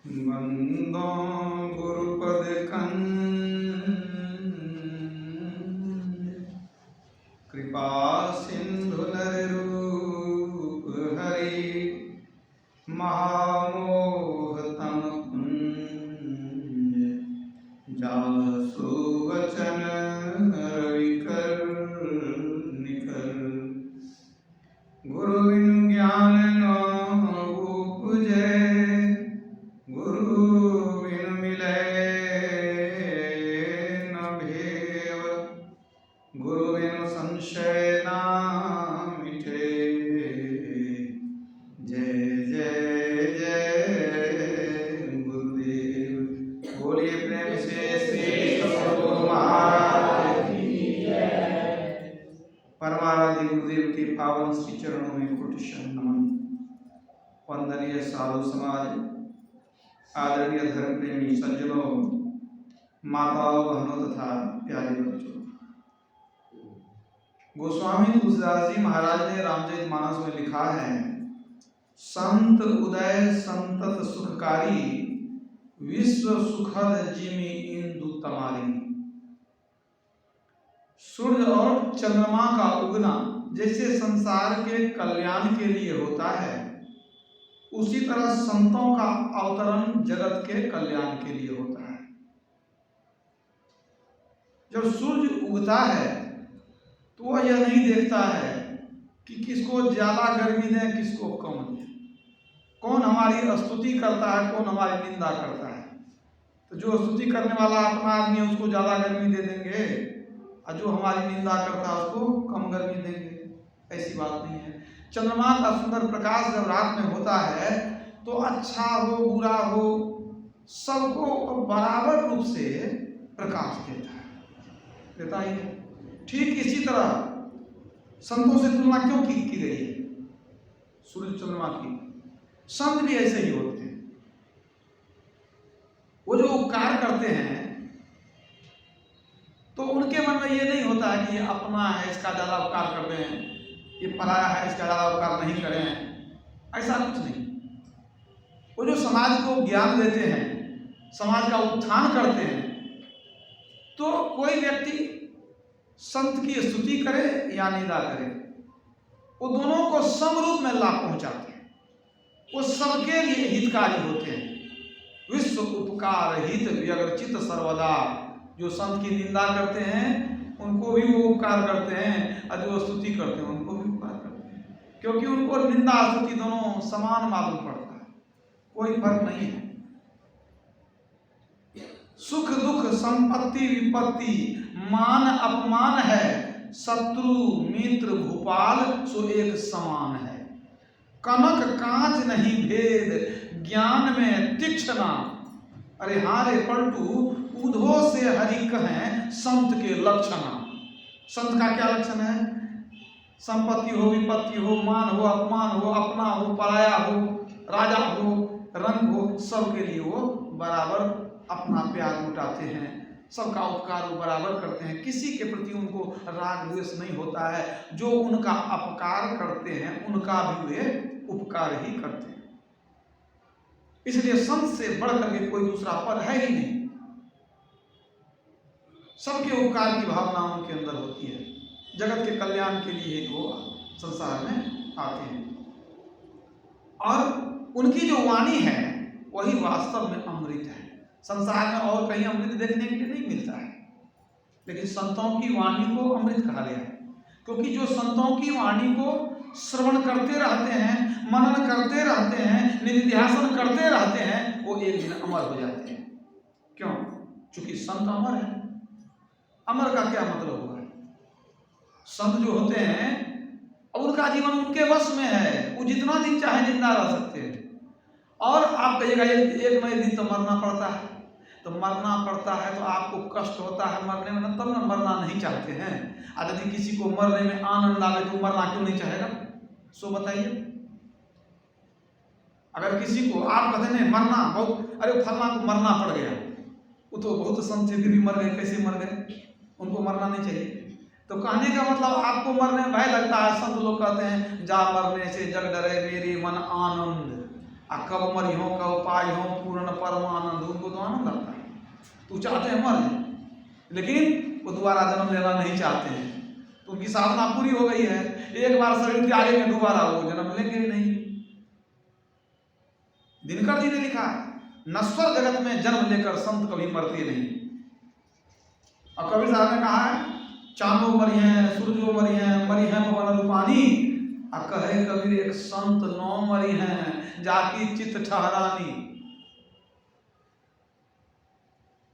वंदो गुरुपद कृपा सिंधु नररूप हरि महामोह तम कुंज जासु वचन रविकर निकर गुरु बिनु ज्ञान न उपजै गुरु बिनु मिलै न भेव गुरु बिनु संशय ना मिटे। जय जय जय गुरुदेव। बोलिए प्रेम से श्री सद्गुरु महाराज की जय। परमाराध्य गुरुदेव के पावन श्री चरणों में कोटि नमन। वंदनीय साधु समाज, आदरणीय धर्म प्रेमी सज्जनों, माताओं, बहनों तथा प्यारे बच्चों, गोस्वामी तुलसीदास जी महाराज ने रामचरितमानस में लिखा है, संत उदय संतत सुखकारी विश्व सुखद जिमि इंदु तमारी। सूर्य और चंद्रमा का उगना जैसे संसार के कल्याण के लिए होता है, उसी तरह संतों का अवतरण जगत के कल्याण के लिए होता है। जब सूर्य उगता है तो वह यह नहीं देखता है कि किसको ज्यादा गर्मी दें, किसको कम दें, कौन हमारी स्तुति करता है, कौन हमारी निंदा करता है। तो जो स्तुति करने वाला अपना आदमी है उसको ज्यादा गर्मी दे देंगे, और जो हमारी निंदा करता है उसको कम गर्मी देंगे। ऐसी बात नहीं है। चंद्रमा का सुंदर प्रकाश जब रात में होता है तो अच्छा हो बुरा हो सबको बराबर रूप से प्रकाश देता ही है। ठीक इसी तरह संतों से तुलना क्यों की गई है सूर्य चंद्रमा की? संत भी ऐसे ही होते हैं। वो जो उपकार करते हैं तो उनके मन में ये नहीं होता है कि ये अपना है इसका ज्यादा उपकार कर दें, ये पराया है इसका ज्यादा उपकार नहीं करें, ऐसा कुछ नहीं। वो जो समाज को ज्ञान देते हैं, समाज का उत्थान करते हैं, तो कोई व्यक्ति संत की स्तुति करे या निंदा करे, वो दोनों को समरूप में लाभ पहुंचाते हैं। वो सबके लिए हितकारी होते हैं। विश्व उपकार हित व्यग्रचित सर्वदा। जो संत की निंदा करते हैं उनको भी वो उपकार करते हैं, और जो स्तुति करते हैं उनको भी उपकार करते हैं, क्योंकि उनको निंदा स्तुति दोनों समान मालूम पड़ता है, कोई फर्क नहीं है। सुख दुख संपत्ति विपत्ति मान अपमान है, शत्रु मित्र भूपाल सो एक समान है। कनक कांच नहीं भेद ज्ञान में तीक्ष्णा। अरे हारे पलटू उधो से हरि कहें संत के लक्षण। संत का क्या लक्षण है? संपत्ति हो विपत्ति हो, मान हो अपमान हो, अपना हो पराया हो, राजा हो रंग हो, सबके लिए वो बराबर अपना प्यार लुटाते हैं, सबका उपकार वो बराबर करते हैं। किसी के प्रति उनको राग द्वेष नहीं होता है। जो उनका अपकार करते हैं उनका भी वे उपकार ही करते हैं। इसलिए संत से बढ़कर के कोई दूसरा पद है ही नहीं। सबके उपकार की भावना उनके अंदर होती है। जगत के कल्याण के लिए वो संसार में आते हैं, और उनकी जो वाणी है वही वास्तव में अमृत है। संसार में और कहीं अमृत देखने के लिए नहीं मिलता है, लेकिन संतों की वाणी को अमृत कहा गया है, क्योंकि जो संतों की वाणी को श्रवण करते रहते हैं, मनन करते रहते हैं, निधिध्यासन करते रहते हैं, वो एक दिन अमर हो जाते हैं। क्यों? चूंकि संत अमर है। अमर का क्या मतलब हुआ? संत जो होते हैं अब उनका जीवन उनके वश में है, वो जितना दिन चाहे जिंदा रह सकते हैं। और आप कहिएगा एक न एक दिन तो मरना पड़ता है, तो मरना पड़ता है तो आपको कष्ट होता है मरने में, तब न मरना नहीं चाहते हैं। यदि किसी को मरने में आनंद आवे तो मरना क्यों नहीं चाहेगा? सो बताइए। अगर किसी को आप कहते नहीं मरना बहुत, अरे फलना को मरना पड़ गया, वो तो बहुत संत थे फिर भी मर गए, कैसे मर गए? उनको मरना नहीं चाहिए। तो कहने का मतलब आपको मरने में भय लगता है। संत लोग कहते हैं जा मरने से जग डरे मेरी मन आनंद। कब मरी हो, कब पाई हो पूर्ण परमानंद, उनको तो आनंद आता है। तू चाहते हैं मर जाए, लेकिन वो दोबारा जन्म लेना नहीं चाहते हैं, तो उनकी साधना पूरी हो गई है। एक बार शरीर त्यागेंगे, दोबारा वो जन्म लेंगे नहीं। दिनकर जी ने लिखा है, नश्वर जगत में जन्म लेकर संत कभी मरते नहीं। और कबीर साहब ने कहा है, चांदो मरी हैं, सूरजो मरी हैं, मरी हैं पवन रूपानी, और कहे कबीर एक संत नौ मरी हैं, जाकी चित्त ठहरानी।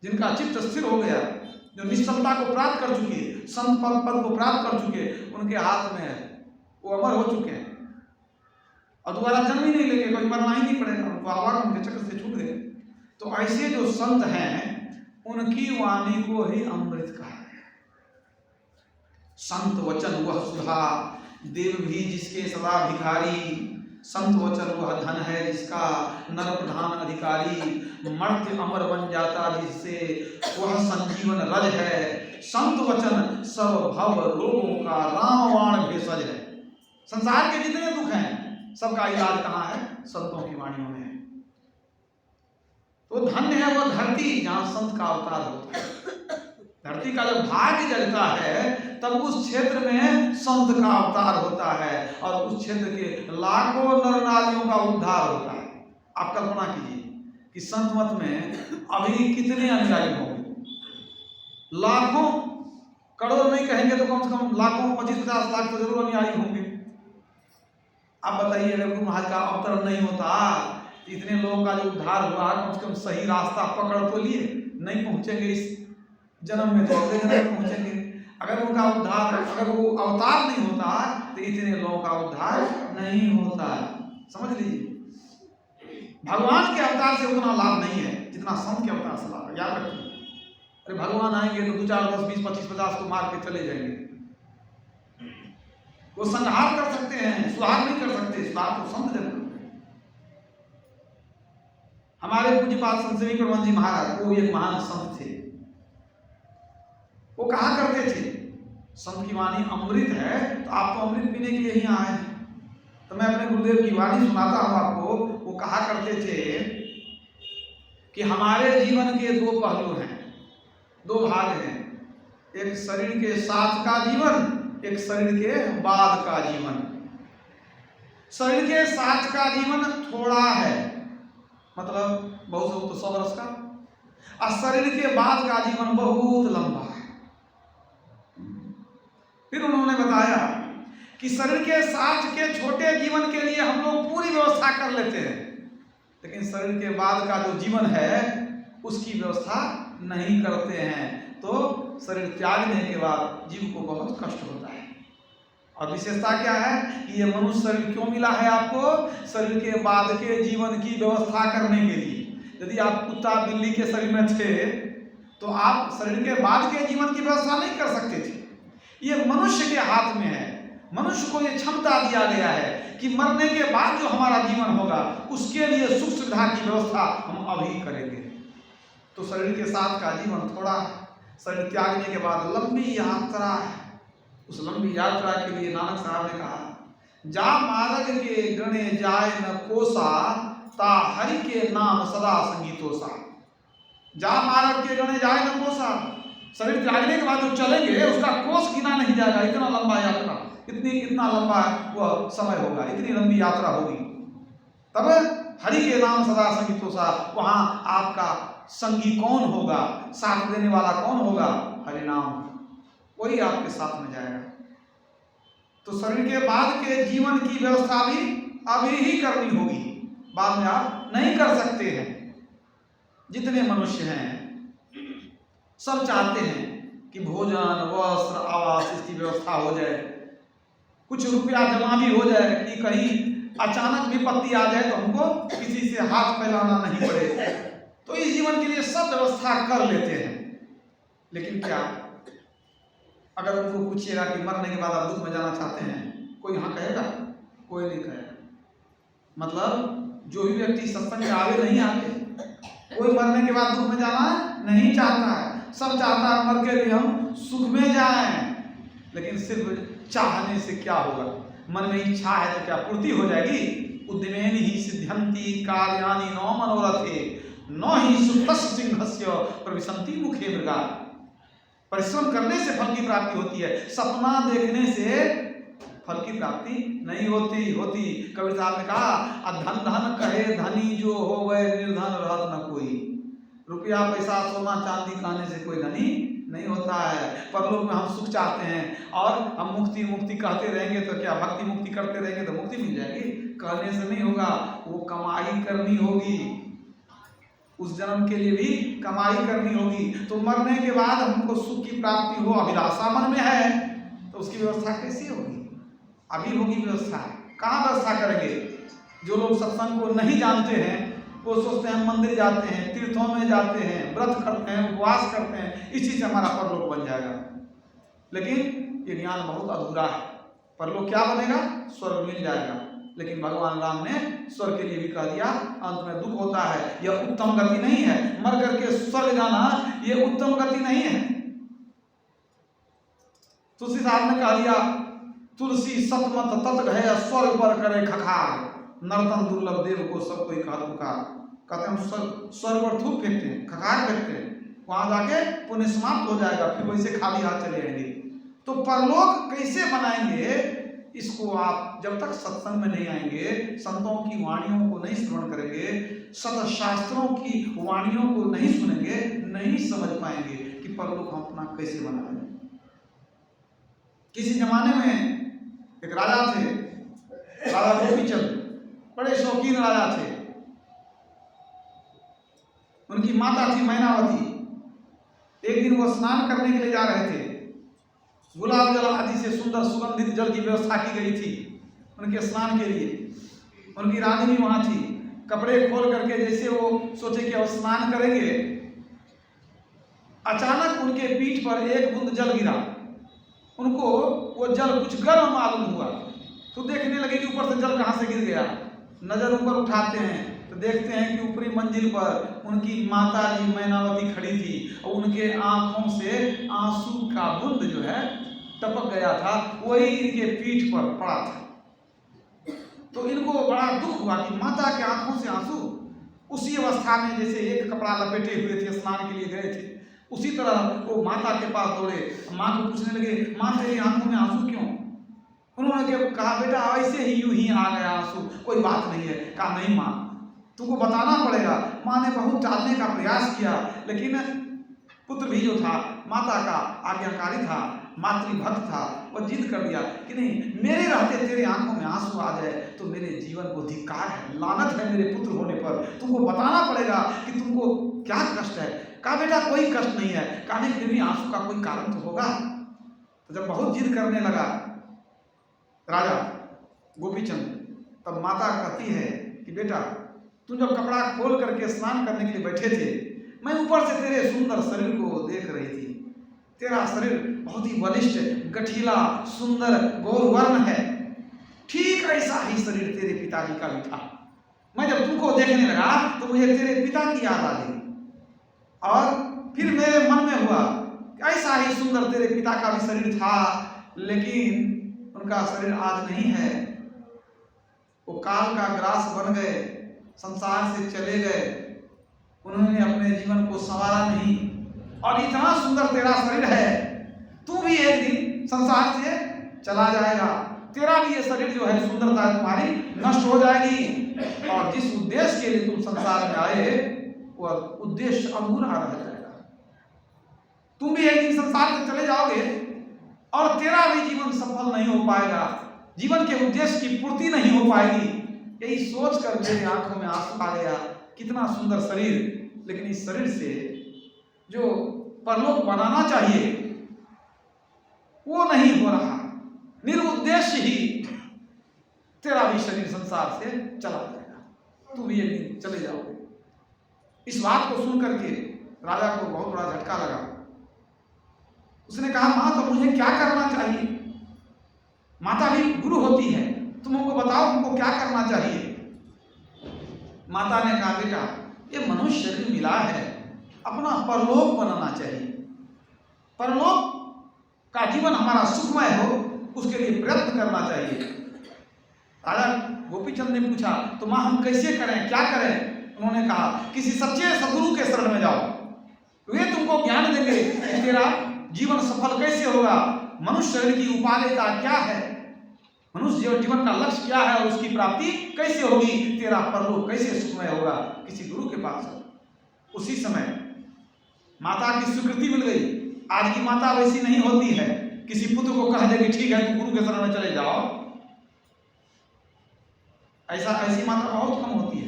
जिनका चित्त स्थिर हो गया, जो निश्चलता को प्राप्त कर चुके, संत पद को प्राप्त कर चुके, उनके हाथ में है, वो अमर हो चुके हैं और दोबारा जन्म ही नहीं लेंगे, कोई मरना ही नहीं पड़ेगा, उनको आवागमन के चक्र से छूट गए। तो ऐसे जो संत हैं उनकी वाणी को ही अमृत कहा है। संत वचन वह सुधा, देव भी जिसके सदा भिखारी। संत वचन वह धन है जिसका नर प्रधान अधिकारी। मर्त्य अमर बन जाता जिससे वह संजीवन रज है। संत वचन सब भव रोगों का रामबाण भेषज है। संसार के जितने दुख हैं सबका इलाज कहाँ है? संतों की वाणियों में है। तो धन्य है वह धरती जहां संत का अवतार होता है। धरती का जब भाग्य जगता है तब उस क्षेत्र में संत का अवतार होता है और उस क्षेत्र के लाखों नर नारियों का उद्धार होता है। आप कल्पना कीजिए कि संत मत में अभी कितने अनुयायी होंगे? लाखों, करोड़ नहीं कहेंगे तो कम से कम लाखों, 25-50 लाख तो जरूर अनुयायी होंगे। आप बताइए, अगर गुरु महाराज का अवतरण नहीं होता, इतने लोगों का जो उद्धार हुआ, कम से कम सही रास्ता पकड़ तो लिए, नहीं पहुंचेंगे इस जन्म में तो अगले जन्म में पहुंचेंगे। अगर उनका उद्धार, अगर वो अवतार नहीं होता तो इतने लोगों का उद्धार नहीं होता। समझ लीजिए, भगवान के अवतार से उतना लाभ नहीं है जितना संत के अवतार से लाभ है। याद रखिए, अरे भगवान आएंगे तो 2, 4, 10, 20, 25, 50 को मार के चले जाएंगे। वो संहार कर सकते हैं, सुधार नहीं कर सकते। सुधार तो संत जन करते हैं। हमारे पूज्यपाद संत सेवी प्रबंध जी महाराज, वो एक महान संत थे। वो कहा करते थे, संत की वाणी अमृत है, तो आप तो अमृत पीने के लिए ही आए हैं। तो मैं अपने गुरुदेव की वाणी सुनाता हूं आपको। वो कहा करते थे कि हमारे जीवन के 2 पहलू हैं, 2 भाग हैं। एक शरीर के साथ का जीवन, एक शरीर के बाद का जीवन। शरीर के साथ का जीवन थोड़ा है, मतलब बहुत तो 100 वर्ष का, और शरीर के बाद का जीवन बहुत लंबा है। फिर उन्होंने बताया कि शरीर के साथ के छोटे जीवन के लिए हम लोग पूरी व्यवस्था कर लेते हैं, लेकिन शरीर के बाद का जो जीवन है उसकी व्यवस्था नहीं करते हैं। तो शरीर त्यागने के बाद जीव को बहुत कष्ट होता है। और विशेषता क्या है कि ये मनुष्य शरीर क्यों मिला है आपको? शरीर के बाद के जीवन की व्यवस्था करने के लिए। यदि आप कुत्ता बिल्ली के शरीर में थे तो आप शरीर के बाद के जीवन की व्यवस्था नहीं कर सकते थे। ये मनुष्य के हाथ में है। मनुष्य को ये क्षमता दिया गया है कि मरने के बाद जो हमारा जीवन होगा उसके लिए सुख सुविधा की व्यवस्था हम अभी करेंगे। तो शरीर के साथ का जीवन थोड़ा है, शरीर त्यागने के बाद लंबी यात्रा है। उस लंबी यात्रा के लिए नानक साहब ने कहा, जा मार्ग के गणे जाए न कोसा, ता हरि के नाम सदा संगीतोसा। जा मार्ग के गणे जाए न कोसा, शरीर त्यागने के बाद जो चलेंगे उसका कोस गिना नहीं जाएगा। इतना लंबा यात्रा, इतना लंबा वह समय होगा, इतनी लंबी यात्रा होगी। तब हरि के नाम सदा संगीतोसा, वहां आपका संगी कौन होगा, साथ देने वाला कौन होगा? हरि नाम, वही आपके साथ में जाएगा। तो शरीर के बाद के जीवन की व्यवस्था भी अभी ही करनी होगी, बाद में आप नहीं कर सकते हैं। जितने मनुष्य हैं सब चाहते हैं कि भोजन, वस्त्र, आवास इसकी व्यवस्था हो जाए, कुछ रुपया जमा भी हो जाए कि कहीं अचानक विपत्ति आ जाए तो हमको किसी से हाथ फैलाना नहीं पड़े। तो इस जीवन के लिए सब व्यवस्था कर लेते हैं। लेकिन क्या अगर उनको पूछिएगा कि मरने के बाद आप दुख में जाना चाहते हैं, कोई हाँ कहेगा? कोई नहीं कहेगा। मतलब जो भी व्यक्ति सत्संग में आगे नहीं आते, कोई मरने के बाद दुख में जाना नहीं चाहता है। सब चाहता है मर के भी हम सुख में जाएं, लेकिन सिर्फ चाहने से क्या होगा? मन में इच्छा है तो क्या पूर्ति हो जाएगी? उद्यमेन ही सिद्ध्यन्ति कार्याणि नो मनोरथे न ही सुप्तस्य सिंहस्य प्रविशन्ति मुखे मृगा। परिश्रम करने से फल की प्राप्ति होती है, सपना देखने से फल की प्राप्ति नहीं होती। कबीर साहब ने कहा, धन धन कहे धनी जो हो वह निर्धन रहत न कोई। रुपया पैसा सोना चांदी कहने से कोई धनी नहीं होता है। परलोक में हम सुख चाहते हैं और हम मुक्ति मुक्ति कहते रहेंगे तो क्या भक्ति मुक्ति करते रहेंगे तो मुक्ति मिल जाएगी? कहने से नहीं होगा, वो कमाई करनी होगी, उस जन्म के लिए भी कमाई करनी होगी। तो मरने के बाद हमको सुख की प्राप्ति हो, अभिलाषा मन में है, तो उसकी व्यवस्था कैसी होगी? अभी होगी व्यवस्था। कहाँ व्यवस्था करेंगे? जो लोग सत्संग को नहीं जानते हैं वो सोचते हैं मंदिर जाते हैं, तीर्थों में जाते हैं, व्रत करते हैं, उपवास करते हैं, इसी से हमारा परलोक बन जाएगा। लेकिन ये ज्ञान बहुत अधूरा है। परलोक क्या बनेगा? स्वर्ग मिल जाएगा। लेकिन भगवान राम ने स्वर्ग के लिए भी कह दिया, अंत में दुख होता है, यह उत्तम गति नहीं है। मर करके स्वर्ग जाना यह उत्तम गति नहीं है। तुलसी साहब ने कह दिया, तुलसी सतमत तत गए स्वर्ग पर करे खखार, नर्तन दुर्लभ देव को सब कोई कहा पुकार। कहते हैं स्वर्ग पर थूक फेंकते हैं, खखार फेंकते हैं, वहां जाके पुण्य समाप्त हो जाएगा, फिर वैसे खाली हाथ चले आएंगे। तो परलोक कैसे बनाएंगे? इसको आप जब तक सत्संग में नहीं आएंगे, संतों की वाणियों को नहीं श्रवण करेंगे, सतशास्त्रों की वाणियों को नहीं सुनेंगे, नहीं समझ पाएंगे कि परलोक हम अपना कैसे बनाएं। किसी जमाने में एक राजा थे, राजा गोपीचंद, बड़े शौकीन राजा थे। उनकी माता थी मैनावती। एक दिन वो स्नान करने के लिए जा रहे थे। गुलाब जल आदि से सुंदर सुगंधित जल की व्यवस्था की गई थी उनके स्नान के लिए। उनकी रानी भी वहां थी। कपड़े खोल करके जैसे वो सोचे कि अब स्नान करेंगे, अचानक उनके पीठ पर एक बूंद जल गिरा। उनको वो जल कुछ गर्म मालूम हुआ, तो देखने लगे कि ऊपर से जल कहाँ से गिर गया। नजर ऊपर उठाते हैं तो देखते हैं कि ऊपरी मंजिल पर उनकी माता जी मैनावती खड़ी थी और उनके आंखों से आंसू का बूंद जो है टपक गया था, वही इनके पीठ पर पड़ा था। तो इनको बड़ा दुख हुआ कि माता के आंखों से आंसू। उसी अवस्था में जैसे एक कपड़ा लपेटे हुए थे, स्नान के लिए गए थे, उसी तरह वो माता के पास दौड़े, माँ को पूछने लगे, माँ तेरी आंखों में आंसू क्यों? उन्होंने कहा, बेटा ऐसे ही यूं ही आ गया आंसू, कोई बात नहीं है। कहा, नहीं माँ, तुमको बताना पड़ेगा। माँ ने बहुत टालने का प्रयास किया, लेकिन पुत्र भी जो था माता का आज्ञाकारी था, मातृभक्त था, वह जिद कर दिया कि नहीं, मेरे रहते तेरे आंखों में आंसू आ जाए तो मेरे जीवन को धिक्कार है, लानत है मेरे पुत्र होने पर। तुमको बताना पड़ेगा कि तुमको क्या कष्ट है। कहा, बेटा कोई कष्ट नहीं है। कहा, नहीं, फिर भी आंसू का कोई कारण तो होगा। तो जब बहुत जिद करने लगा राजा गोपीचंद, तब माता कहती है कि बेटा, तुम जब कपड़ा खोल करके स्नान करने के लिए बैठे थे, मैं ऊपर से तेरे सुंदर शरीर को देख रही थी। तेरा शरीर बहुत ही बलिष्ठ, गठीला, सुंदर, गौरवर्ण है। ठीक ऐसा ही शरीर तेरे पिताजी का भी था। मैं जब तुमको देखने लगा तो मुझे तेरे पिता की याद आ गई, और फिर मेरे मन में हुआ ऐसा ही सुंदर तेरे पिता का भी शरीर था, लेकिन उनका शरीर आज नहीं है। वो काल का ग्रास बन गए, संसार से चले गए, उन्होंने अपने जीवन को संवारा नहीं। और इतना सुंदर तेरा शरीर है, तू भी एक दिन संसार से चला जाएगा। तेरा भी ये शरीर जो है, सुंदरता है तुम्हारी, नष्ट हो जाएगी, और जिस उद्देश्य के लिए तुम संसार में आए वह उद्देश्य अधूरा रह जाएगा। तुम भी एक दिन संसार से चले जाओगे और तेरा भी जीवन सफल नहीं हो पाएगा, जीवन के उद्देश्य की पूर्ति नहीं हो पाएगी। यही सोच कर मेरी आंखों में आंसू आ गया। कितना सुंदर शरीर, लेकिन इस शरीर से जो परलोक बनाना चाहिए वो नहीं हो रहा। निरुद्देश्य ही तेरा भी शरीर संसार से चला जाएगा, तू भी एक दिन चले जाओगे। इस बात को सुन करके राजा को बहुत बड़ा झटका लगा। उसने कहा, माँ, तो मुझे क्या करना चाहिए? माता भी गुरु होती है, तुम हमको बताओ हमको क्या करना चाहिए। माता ने कहा, बेटा, ये मनुष्य शरीर मिला है, अपना परलोक बनाना चाहिए। परलोक का जीवन हमारा सुखमय हो, उसके लिए प्रयत्न करना चाहिए। राजा गोपीचंद ने पूछा तो माँ हम कैसे करें, क्या करें? उन्होंने कहा किसी सच्चे सदगुरु के शरण में जाओ, वे तुमको ज्ञान देंगे कि तेरा जीवन सफल कैसे होगा, मनुष्य शरीर की उपादेयता क्या है, मनुष्य जीवन का लक्ष्य क्या है और उसकी प्राप्ति कैसे होगी, तेरा परलोक कैसे सुखमय होगा, किसी गुरु के पास जाओ। उसी समय माता की स्वीकृति मिल गई। आज की माता वैसी नहीं होती है, किसी पुत्र को कह दे कि ठीक है तुम गुरु के शरण में चले जाओ, ऐसी माता बहुत कम होती है।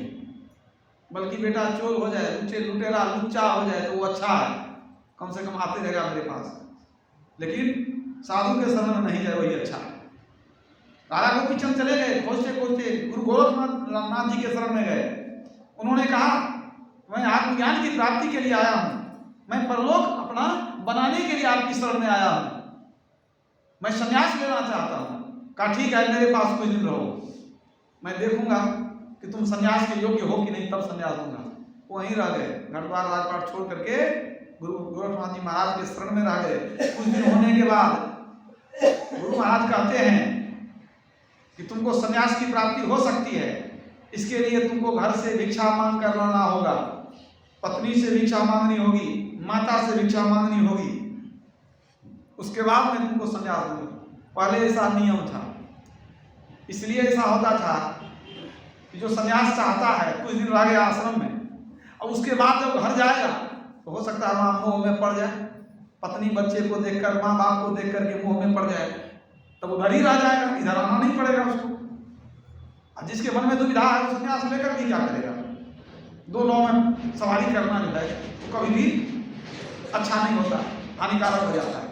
बल्कि बेटा चोर हो जाए, लुटेरा लुच्चा हो जाए तो वो अच्छा है, कम से कम आते रहेगा मेरे पास, लेकिन साधु के शरण में नहीं जाए वही अच्छा है। राजा गोपीचंद चले गए, खोजते खोजते गुरु गोरखनाथ जी के शरण में गए। उन्होंने कहा मैं आत्मज्ञान की प्राप्ति के लिए आया हूँ, मैं परलोक अपना बनाने के लिए आपकी शरण में आया हूँ, मैं संन्यास लेना चाहता हूँ। कहा ठीक है मेरे पास कुछ दिन रहो, मैं देखूंगा कि तुम संन्यास के योग्य हो कि नहीं, तब संन्यास दूंगा। वो वहीं रह गए, घर द्वार राजपाट छोड़ करके गुरु गोरखनाथ जी महाराज के शरण में रह गए। कुछ दिन होने के बाद गुरु महाराज कहते हैं कि तुमको संन्यास की प्राप्ति हो सकती है, इसके लिए तुमको घर से भिक्षा मांग कर लाना होगा, पत्नी से भिक्षा मांगनी होगी, माता से भिक्षा मांगनी होगी, उसके बाद मैं तुमको संन्यास दूंगा। पहले ऐसा नियम था, इसलिए ऐसा होता था कि जो संन्यास चाहता है कुछ दिन रह गया आश्रम में, और उसके बाद जब घर जाएगा तो हो सकता है वहाँ मोह में पड़ जाए, पत्नी बच्चे को देखकर, माँ बाप को देख करके मोह में पड़ जाए, तब वो घर ही रह जाएगा, इधर आना नहीं पड़ेगा उसको। और जिसके मन में दुविधा है वो संन्यास लेकर भी क्या करेगा? दो नाव में सवारी करना जो है तो कभी भी अच्छा नहीं होता, हानिकारक हो जाता है।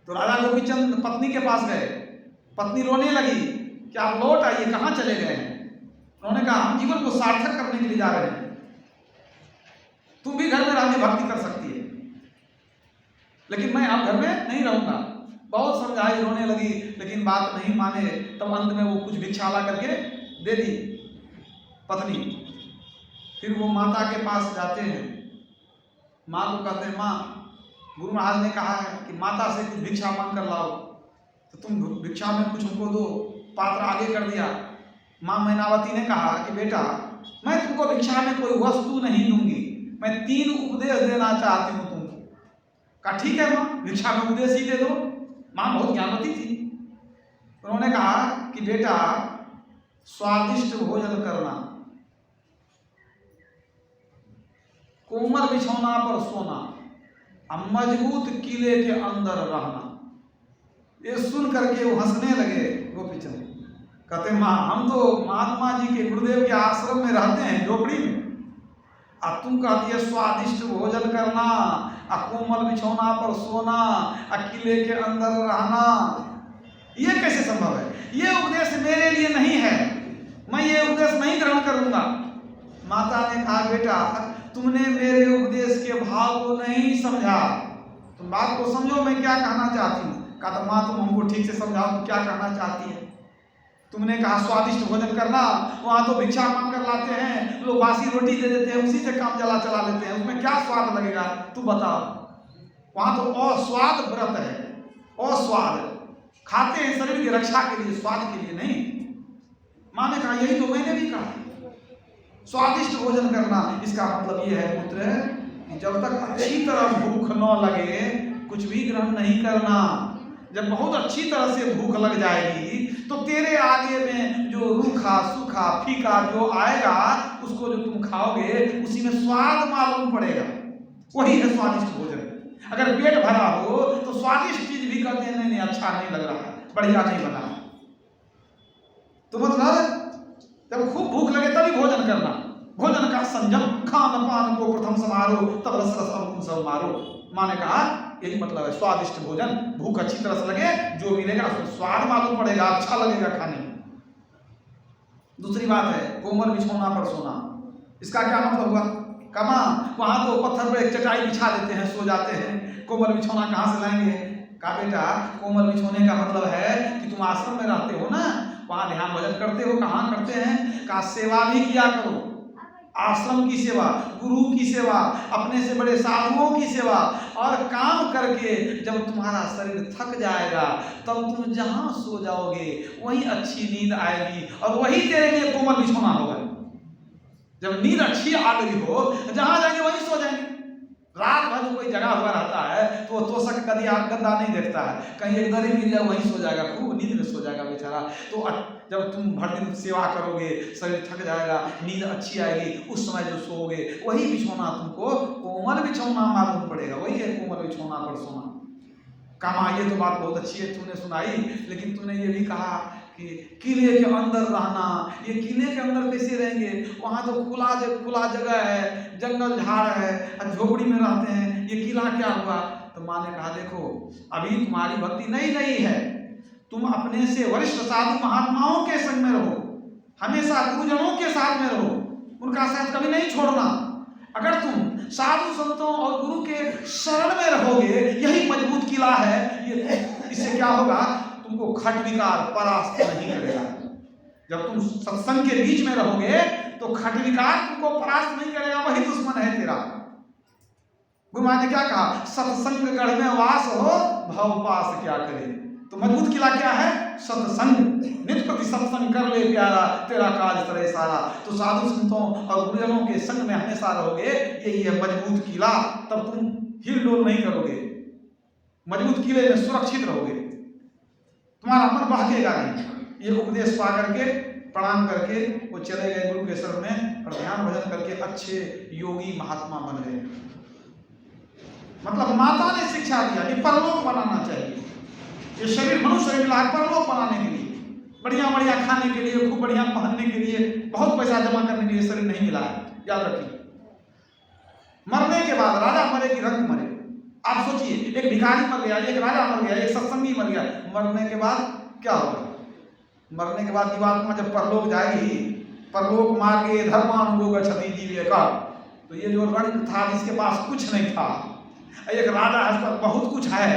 तो राजा गोपीचंद पत्नी के पास गए, पत्नी रोने लगी कि आप लौट आइए, कहाँ चले गए हैं? उन्होंने कहा हम जीवन को सार्थक करने के लिए जा रहे हैं, तुम भी घर में रहने भक्ति कर सकती है, लेकिन मैं आप घर में नहीं रहूंगा। बहुत समझाई, रोने लगी, लेकिन बात नहीं माने। तब अंत में वो कुछ भिक्षा ला करके दे दी पत्नी। फिर वो माता के पास जाते हैं, माँ को कहते हैं माँ गुरु महाराज ने कहा है कि माता से कुछ भिक्षा मांग कर लाओ, तो तुम भिक्षा में कुछ हमको दो। पात्र आगे कर दिया। माँ मैनावती ने कहा कि बेटा मैं तुमको भिक्षा में कोई वस्तु नहीं दूंगी, मैं 3 उपदेश देना चाहती हूँ तुमको। कहा ठीक है माँ, भिक्षा में उपदेश ही दे दो। माँ बहुत ज्ञानवती थी। उन्होंने कहा कि बेटा स्वादिष्ट भोजन करना, कोमल बिछौना पर सोना, मजबूत किले के अंदर रहना। ये सुन करके वो हंसने लगे गोपीचंद। कहते माँ हम तो महात्मा जी के गुरुदेव के आश्रम में रहते हैं, झोपड़ी में, अब तुम कहती है स्वादिष्ट भोजन करना, कोमल बिछौना पर सोना, किले के अंदर रहना, ये कैसे संभव है? ये उपदेश मेरे लिए नहीं है, मैं ये उपदेश नहीं ग्रहण करूंगा। माता ने कहा बेटा तुमने मेरे उपदेश के भाव को नहीं समझा, तुम बात को समझो मैं क्या कहना चाहती हूँ। कहा तो माँ तुम हमको ठीक से समझाओ तुम क्या कहना चाहती है। तुमने कहा स्वादिष्ट भोजन करना, वहां तो भिक्षा मांग कर लाते हैं लोग, बासी रोटी दे देते हैं, उसी से काम चला लेते हैं, उसमें क्या स्वाद लगेगा तू बता। वहां तो अस्वाद व्रत है, अस्वाद खाते हैं शरीर की रक्षा के लिए, स्वाद के लिए नहीं। माँ ने कहा यही तो मैंने भी कहा, स्वादिष्ट भोजन करना। इसका मतलब ये है पुत्र कि जब तक अच्छी तरह भूख न लगे कुछ भी ग्रहण नहीं करना। जब बहुत अच्छी तरह से भूख लग जाएगी तो तेरे आगे में जो रूखा सूखा फीका जो आएगा उसको जो तुम खाओगे उसी में स्वाद मालूम पड़ेगा, वही है स्वादिष्ट भोजन। अगर पेट भरा हो तो स्वादिष्ट चीज भी कहते हैं नहीं अच्छा नहीं लग रहा है, बढ़िया नहीं बना। तो मतलब जब खूब भूख लगे तभी भोजन करना, भोजन का संयम, खान पान को प्रथम समारोह तब रस रस अंकुश मारो। माँ ने कहा यही मतलब है स्वादिष्ट भोजन, भूख अच्छी तरह से लगे, जो मिलेगा उसमें स्वाद मालूम पड़ेगा, अच्छा लगेगा खाने में। दूसरी बात है कोमल बिछौना पर सोना। इसका क्या मतलब हुआ? कमा वहां तो पत्थर पर एक चटाई बिछा देते हैं, सो जाते हैं, कोमल बिछौना कहाँ से लाएंगे? कहा बेटा कोमल बिछौने का मतलब है कि तुम आश्रम में रहते हो ना, वहां ध्यान भजन करते हो, कहाँ करते हैं? कहा सेवा भी किया करो, आश्रम की सेवा, गुरु की सेवा, अपने से बड़े साधुओं की सेवा, और काम करके जब तुम्हारा शरीर थक जाएगा तब तुम जहां सो जाओगे वहीं अच्छी नींद आएगी और वही तेरे लिए कोमल बिछौना होगा। जब नींद अच्छी आ गई हो, जहां जाएंगे वहीं सो जाएंगे। रात भर जो कोई जगा हुआ रहता है तो वो तोशक कभी गद्दा नहीं देखता है, कहीं एक दरी मिल जाए वहीं सो जाएगा, खूब नींद में सो जाएगा बेचारा। तो जब तुम भर दिन सेवा करोगे, शरीर थक जाएगा, नींद अच्छी आएगी, उस समय जो सोओगे वही बिछौना तुमको कोमल बिछौना मालूम पड़ेगा, वही है कोमल बिछौना पर सोना। कहा ये तो बात बहुत अच्छी है तूने सुनाई, लेकिन तूने ये भी कहा कि किले के अंदर रहना। ये किले के अंदर कैसे रहेंगे? वहाँ तो खुला जगह है, जंगल झाड़ है, झोपड़ी में रहते हैं, ये किला क्या हुआ? तो माँ ने कहा देखो अभी तुम्हारी भक्ति नई है, तुम अपने से वरिष्ठ साधु महात्माओं के संग में रहो, हमेशा गुरुजनों के साथ में रहो, उनका साथ कभी नहीं छोड़ना। अगर तुम साधु संतों और गुरु के शरण में रहोगे, यही मजबूत किला है। ये इससे क्या होगा? तुमको खट विकार परास्त नहीं करेगा। जब तुम सत्संग के बीच में रहोगे तो खट विकार तुमको परास्त नहीं करेगा, वही दुश्मन है तेरा। गुरु महाराज ने क्या कहा? सत्संग गढ़ में वास हो, भव पास क्या करे। तो मजबूत किला क्या है? सत्संग। नित्य प्रति सत्संग कर ले प्यारा, तेरा काज करे सारा। तो साधु संतों और गुरुजनों के संग में हमेशा रहोगे, यही है मजबूत किला। तब तुम हिल डोल नहीं करोगे, मजबूत किले में सुरक्षित रहोगे, तुम्हारा मन बहकेगा नहीं। ये उपदेश पा करके प्रणाम करके वो चले गए गुरु के शरण में और ध्यान भजन करके अच्छे योगी महात्मा बन गए। मतलब माता ने शिक्षा दिया कि परलोक बनाना चाहिए। ये शरीर मनुष्य शरीर मिला परलोक बनाने के लिए, बढ़िया बढ़िया खाने के लिए, खूब बढ़िया पहनने के लिए, बहुत पैसा जमा करने के लिए शरीर नहीं मिला है, याद रखिए। मरने के बाद राजा मरे कि रंग मरे। आप सोचिए, एक भिखारी मर गया, एक राजा मर गया, एक सत्संगी मर गया, मरने के बाद क्या होगा? मरने के बाद जीवात्मा जब परलोक जाएगी, परलोक मार्गे धर्मानुगो गच्छति जीवे का। तो ये जो रंग था जिसके पास कुछ नहीं था, एक राजा है उसका बहुत कुछ है,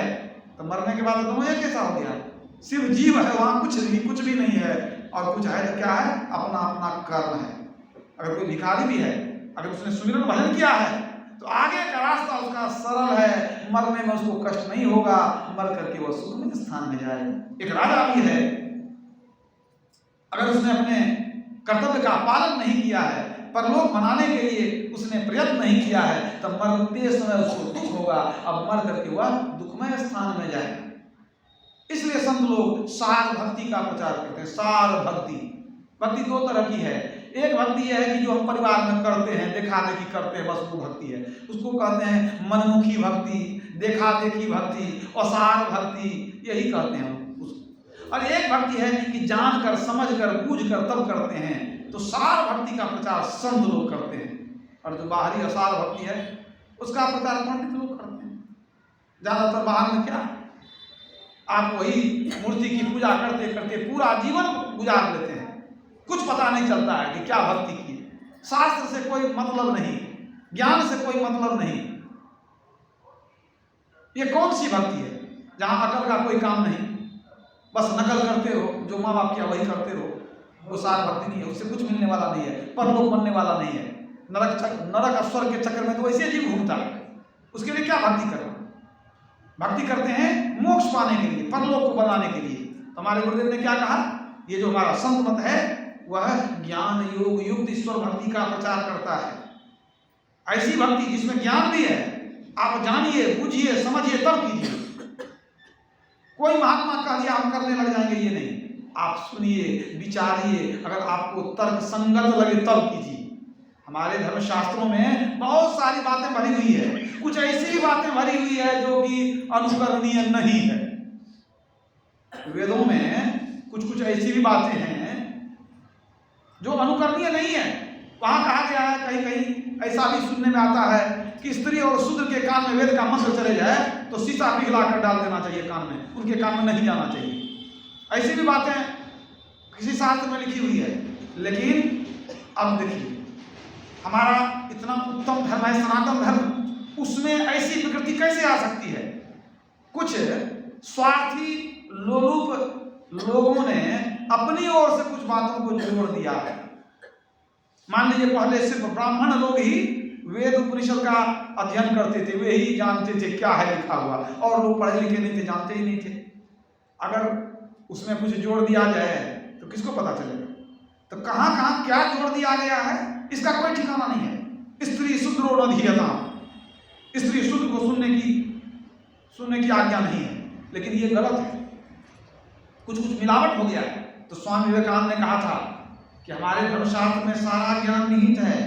तो मरने के बाद दोनों एक कैसा हो गया? सिर्फ जीव है, वहां कुछ भी नहीं है, और कुछ है तो क्या है? अपना अपना कर्म है। अगर कोई भिखारी भी है, अगर उसने सुमिरन भजन किया है तो आगे का रास्ता उसका सरल है, मरने में उसको कष्ट नहीं होगा, मर करके वह सुख में स्थान में जाएगा। एक राजा भी है, अगर उसने अपने कर्तव्य का पालन नहीं किया है, परलोक मनाने के लिए उसने प्रयत्न नहीं किया है, तब मरते समय उसको दुख होगा, अब मर करके वह दुखमय स्थान में जाएगा। इसलिए संत लोग सार भक्ति का प्रचार करते हैं। सार भक्ति, भक्ति दो तरह की है। एक भक्ति यह है कि जो हम परिवार में करते हैं, देखा देखी करते हैं, बस वो भक्ति है, उसको कहते हैं मनमुखी भक्ति, देखा देखी भक्ति, असार भक्ति, यही कहते हैं उसको। और एक भक्ति है कि जानकर समझकर बूझकर तब करते हैं, तो सार भक्ति का प्रचार संत लोग करते हैं। और जो बाहरी असार भक्ति है उसका प्रचार पंडित लोग करते हैं। ज्यादातर बाहर में क्या, आप वही मूर्ति की पूजा करते करते पूरा जीवन गुजार लेते हैं, कुछ पता नहीं चलता है कि क्या भक्ति की। शास्त्र से कोई मतलब नहीं, ज्ञान से कोई मतलब नहीं। ये कौन सी भक्ति है जहां अकल का कोई काम नहीं, बस नकल करते रहो, जो माँ बाप किया वही करते रहो? वो सार भक्ति नहीं है, उससे कुछ मिलने वाला नहीं है, परलोक बनने वाला नहीं है। नरक और स्वर्ग के चक्कर में तो वैसे जीव घूमता है, उसके लिए क्या भक्ति करना? भक्ति करते हैं मोक्ष पाने के लिए, परलोक को बनाने के लिए। तो हमारे गुरुदेव ने क्या कहा? ये जो हमारा संत मत है वह ज्ञान योग युक्त ईश्वर भक्ति का प्रचार करता है। ऐसी भक्ति जिसमें ज्ञान भी है, आप जानिए, बूझिए, समझिए, तब कीजिए। कोई महात्मा कह दिया हम करने लग जाएंगे, ये नहीं। आप सुनिए, विचारिए, अगर आपको तर्क संगत लगे तब कीजिए। हमारे धर्मशास्त्रों में बहुत सारी बातें भरी हुई है, कुछ ऐसी बातें भरी हुई है जो कि अनुकरणीय नहीं है। वेदों में कुछ ऐसी भी बातें हैं जो अनुकरणीय नहीं है। वहां कहा गया है, कहीं कहीं ऐसा भी सुनने में आता है कि स्त्री और शूद्र के कान में वेद का मंत्र चले जाए तो शीशा पिघला कर डाल देना चाहिए कान में, उनके कान में नहीं जाना चाहिए। ऐसी भी बातें किसी शास्त्र में लिखी हुई है। लेकिन अब देखिए, हमारा इतना उत्तम धर्म है सनातन धर्म, उसमें ऐसी विकृति कैसे आ सकती है? कुछ स्वार्थी लोलुप लोगों ने अपनी ओर से कुछ बातों को जोड़ दिया है। मान मान लीजिए पहले सिर्फ ब्राह्मण लोग ही वेद उपनिषद का अध्ययन करते थे, वे ही जानते थे क्या है लिखा हुआ, और लोग पढ़े लिखे नहीं थे, जानते ही नहीं थे। अगर उसमें कुछ जोड़ दिया जाए तो किसको पता चलेगा? तो कहाँ कहाँ क्या जोड़ दिया गया है इसका कोई ठिकाना नहीं है। स्त्री शूद्रो न धीयता, स्त्री शूद्र को सुनने की आज्ञा नहीं है, लेकिन ये गलत है, कुछ मिलावट हो गया है। तो स्वामी विवेकानंद ने कहा था कि हमारे धर्मशास्त्र में सारा ज्ञान निहित है,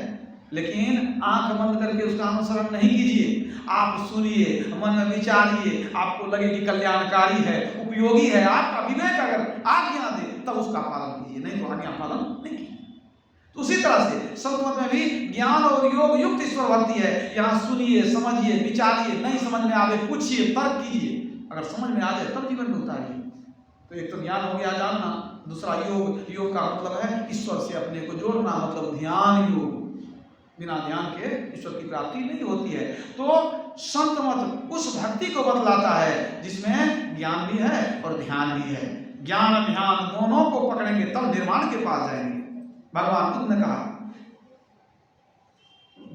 लेकिन आंख बंद करके उसका अनुसरण नहीं कीजिए। आप सुनिए, मन में विचारिए, आपको लगे कि कल्याणकारी है, उपयोगी है, आपका विवेक अगर आज्ञा दे तब उसका पालन कीजिए, नहीं तो आज्ञा पालन नहीं कीजिए। तो उसी तरह से संत मत में भी ज्ञान और योग युक्त ईश्वर भक्ति है। यहाँ सुनिए, समझिए, विचारिए, नहीं समझ में आवे पूछिए, तर्क कीजिए, अगर समझ में आ जाए तब जीवन में उतारिए। तो एक तो ज्ञान हो गया जानना, दूसरा योग का मतलब है ईश्वर से अपने को जोड़ना, मतलब ध्यान योग। बिना ध्यान के ईश्वर की प्राप्ति नहीं होती है। तो संत मत उस भक्ति को बतलाता है जिसमें ज्ञान भी है और ध्यान भी है। ज्ञान ध्यान दोनों को पकड़ेंगे तब निर्माण के पास जाएंगे। भगवान बुद्ध ने कहा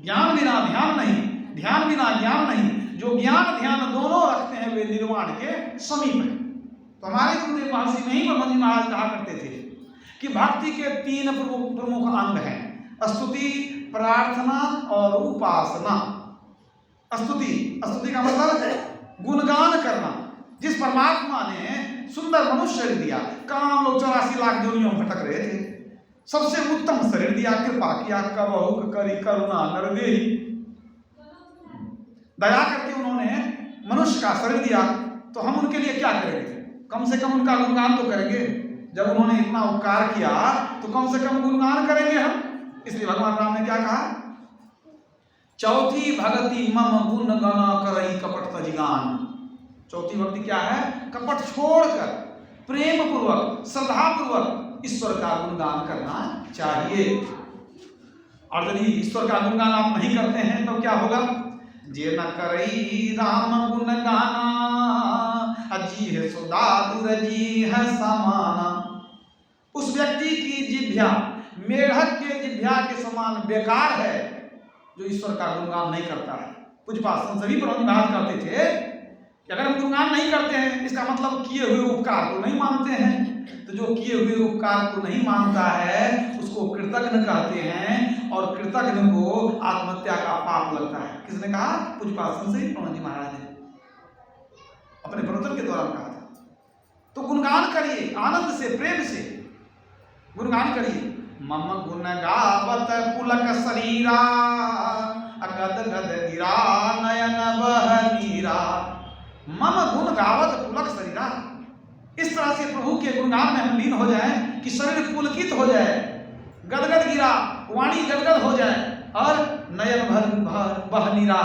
ज्ञान बिना ध्यान नहीं, ध्यान बिना ज्ञान नहीं। जो ज्ञान ध्यान दोनों रखते हैं वे निर्वाण के समीप है। तो हमारे गुरुदेव महर्षि में ही ब्रह्मजी महाराज कहा करते थे कि भक्ति के 3 प्रमुख अंग हैं, स्तुति, प्रार्थना और उपासना। स्तुति का मतलब गुणगान करना। जिस परमात्मा ने सुंदर मनुष्य शरीर दिया, काम लोग 84 लाख योनियों में भटक रहे थे, सबसे उत्तम शरीर दिया, कृपा किया, कबहु करी करुणा नरदेहि, दया करके उन्होंने मनुष्य का शरीर दिया। तो हम उनके लिए क्या करेंगे? कम से कम उनका गुणगान तो करेंगे। जब उन्होंने इतना उपकार किया तो कम से कम गुणगान करेंगे हम। इसलिए भगवान राम ने क्या कहा? चौथी भक्ति मम गुण गना करई कपट तजिगान। चौथी भक्ति क्या है? कपट छोड़कर प्रेम पूर्वक श्रद्धा पूर्वक ईश्वर का गुणगान करना चाहिए। और यदि ईश्वर का गुणगान आप नहीं करते हैं तो क्या होगा? जे न करई राम गुण गाना अजी है सुदा दुरजी है समाना। उस व्यक्ति की जिह्वा मेढक के जिह्वा के समान बेकार है जो ईश्वर का गुणगान नहीं करता है। पूज्यपाद संत सभी प्रभु महाराज करते थे कि अगर हम गुणगान नहीं करते हैं इसका मतलब किए हुए उपकार को नहीं मानते हैं। तो जो किए हुए उपकार को नहीं मानता है उसको कृतज्ञ कहते हैं, और कृतज्ञ को आत्महत्या का पाप लगता है। किसने कहा? पूज्यपाद संत सभी प्रभु महाराज ने अपने प्रवचन के दौरान कहा था। तो गुणगान करिए, आनंद से, प्रेम से गुणगान करिए। मम गुण गावत पुलक शरीरा अगद गद गिरा नयन बह नीरा। मम गुण गावत पुलक शरीरा, इस तरह से प्रभु के गुणगान में हम लीन हो जाएं कि शरीर पुलकित हो जाए, गदगद गिरा, वाणी गदगद हो जाए, और नयन भर बह नीरा,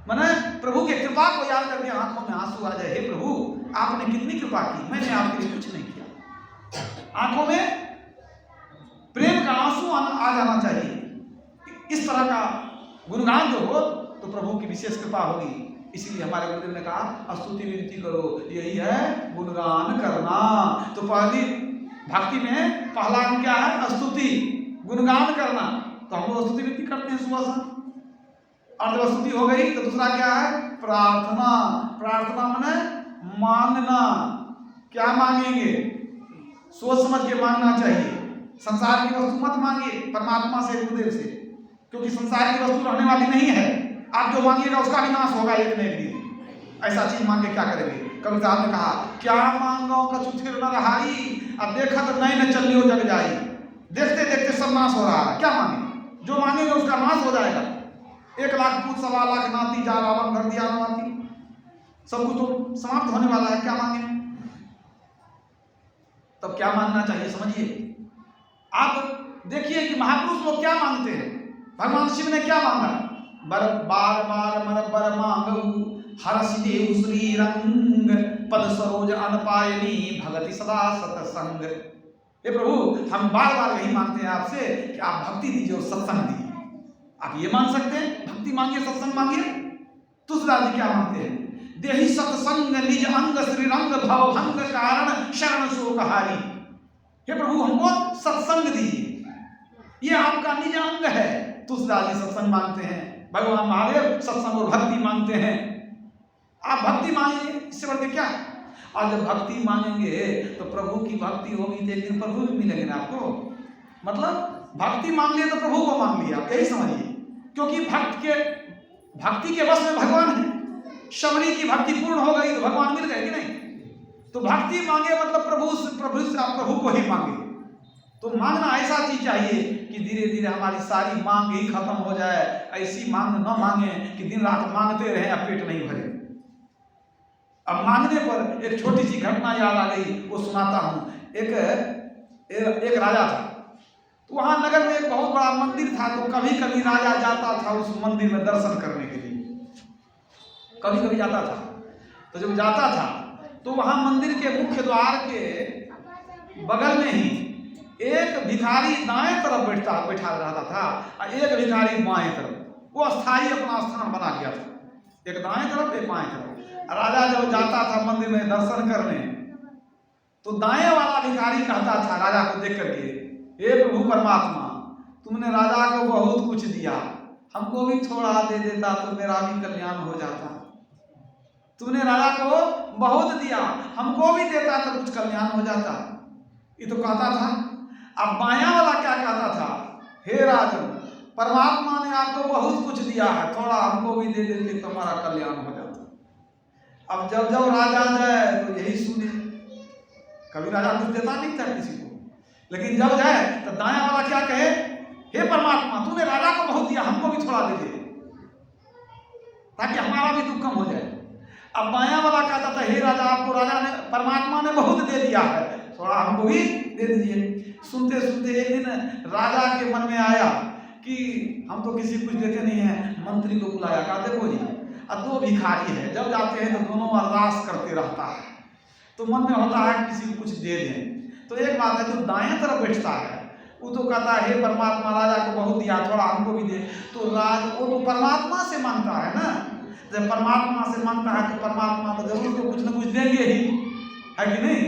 माने प्रभु के कृपा को याद करके आंखों में आंसू आ जाए। हे प्रभु, आपने कितनी कृपा की, मैंने आपके लिए कुछ नहीं किया। आंखों में प्रेम का आंसू आ जाना चाहिए। इस तरह का गुणगान जो हो तो प्रभु की विशेष कृपा होगी। इसीलिए हमारे गुरुदेव ने कहा स्तुति विनती करो, यही है गुणगान करना। तो पहली भक्ति में पहला अंग क्या है? स्तुति, गुणगान करना। तो हम लोग स्तुति विनती करते हैं सुबह शाम, और जब स्तुति हो गई तो दूसरा क्या है? प्रार्थना। प्रार्थना माने मांगना। क्या मांगेंगे? सोच समझ के मांगना चाहिए। संसार की वस्तु मत मांगिए, परमात्मा से, गुरुदेव से, क्योंकि संसार की वस्तु रहने वाली नहीं है। आप जो मांगिएगा उसका भी नाश होगा एक न एक दिन। ऐसा चीज मांग के क्या करेंगे? कबीर साहब ने कहा क्या मांगो कछु थिर न रहाई, अब देखा तो नई न चलियो जग जाई। देखते देखते सब नाश हो रहा है, क्या मांगे? जो मांगेंगे उसका नाश हो जाएगा। 1 लाख पूत 1.25 लाख नाती, जा रावण घर दिया नाती, सब कुछ तो समाप्त होने वाला है, क्या मांगे? तब क्या मांगना चाहिए समझिए। आप देखिए कि महापुरुष लोग क्या मांगते हैं। भगवान शिव ने क्या मांगा? बार बार मर बर मांगू हरसि देव श्री रंग पद सरोज अनपायनी भगति सदा सतसंग। हे प्रभु, हम बार बार यही मांगते हैं आपसे कि आप भक्ति दीजिए और सत्संग दीजिए। आप ये मांग सकते हैं, भक्ति मांगिए, सत्संग मांगिए। तुलसीदास जी क्या मांगते हैं? देहि सत्संग निज अंग श्री रंग भव भंग कारण शरण शोकहारी। हे प्रभु, हमको सत्संग दीजिए। ये आपका निज अंग है। तुलसीदास जी सत्संग मांगते हैं, भगवान महादेव सत्संग और भक्ति मांगते हैं। आप भक्ति मांगेंगे, इससे बढ़ के क्या? और जब भक्ति मांगेंगे तो प्रभु की भक्ति होगी तो एक दिन प्रभु भी मिलेंगे ना आपको। मतलब भक्ति मांग लिया तो प्रभु को मांग लिया, यही समझिए। क्योंकि भक्ति के वश में भगवान है। शबरी की भक्ति पूर्ण हो गई तो भगवान मिल गए कि नहीं? तो भक्ति मांगे मतलब प्रभु से आप प्रभु को ही मांगे। तो मांगना ऐसा चीज चाहिए कि धीरे धीरे हमारी सारी मांग ही खत्म हो जाए। ऐसी मांग न मांगे कि दिन रात मांगते रहे, अब पेट नहीं भरे। अब मांगने पर एक छोटी सी घटना याद आ गई, वो सुनाता हूं। एक राजा था, तो वहां नगर में एक बहुत बड़ा मंदिर था। तो कभी कभी राजा जाता था उस मंदिर में दर्शन करने के लिए, कभी कभी जाता था। तो जब जाता था तो वहां मंदिर के मुख्य द्वार के बगल में ही एक भिखारी दाएं तरफ बैठा रहता था और एक भिखारी बाएं तरफ। वो अस्थाई अपना स्थान बना गया था, एक दाएं तरफ एक बाएं तरफ। राजा जब जाता था मंदिर में दर्शन करने तो दाएं वाला भिखारी कहता था राजा को देख करके, हे प्रभु परमात्मा, तुमने राजा को बहुत कुछ दिया, हमको भी थोड़ा दे देता तो मेरा भी कल्याण हो जाता। तुमने राजा को बहुत दिया, हमको भी देता तो कुछ कल्याण हो जाता। ये तो कहता था। अब बायां वाला क्या कहता था, हे राजन, परमात्मा ने आपको बहुत कुछ दिया है, थोड़ा हमको भी दे देते तो हमारा कल्याण हो जाता। अब जब जब राजा जाए तो यही सुने। कभी राजा कुछ देता नहीं था किसी को, लेकिन जब जाए तो दायां वाला क्या कहे, हे परमात्मा, तूने राजा को बहुत दिया, हमको भी थोड़ा दे दे ताकि हमारा भी दुख कम हो जाए। अब बायां वाला कहता था, हे राजा, आपको परमात्मा ने बहुत दे दिया है, थोड़ा हमको भी दे दीजिए। सुनते सुनते एक दिन राजा के मन में आया कि हम तो किसी कुछ देते नहीं है। मंत्री को बुलाया, कहा देखो जी, अब दो भिखारी है, जब जाते हैं तो दोनों अरदास करते रहता है, तो मन में होता है किसी को कुछ दे दें। तो एक बात है, जो दाएं तरफ बैठता है वो तो कहता है, हे परमात्मा, राजा को बहुत दिया, थोड़ा हमको भी दे। तो वो तो परमात्मा से मांगता है ना। जब परमात्मा से मांगता है तो परमात्मा तो जरूर तो कुछ न कुछ देंगे ही, है कि नहीं?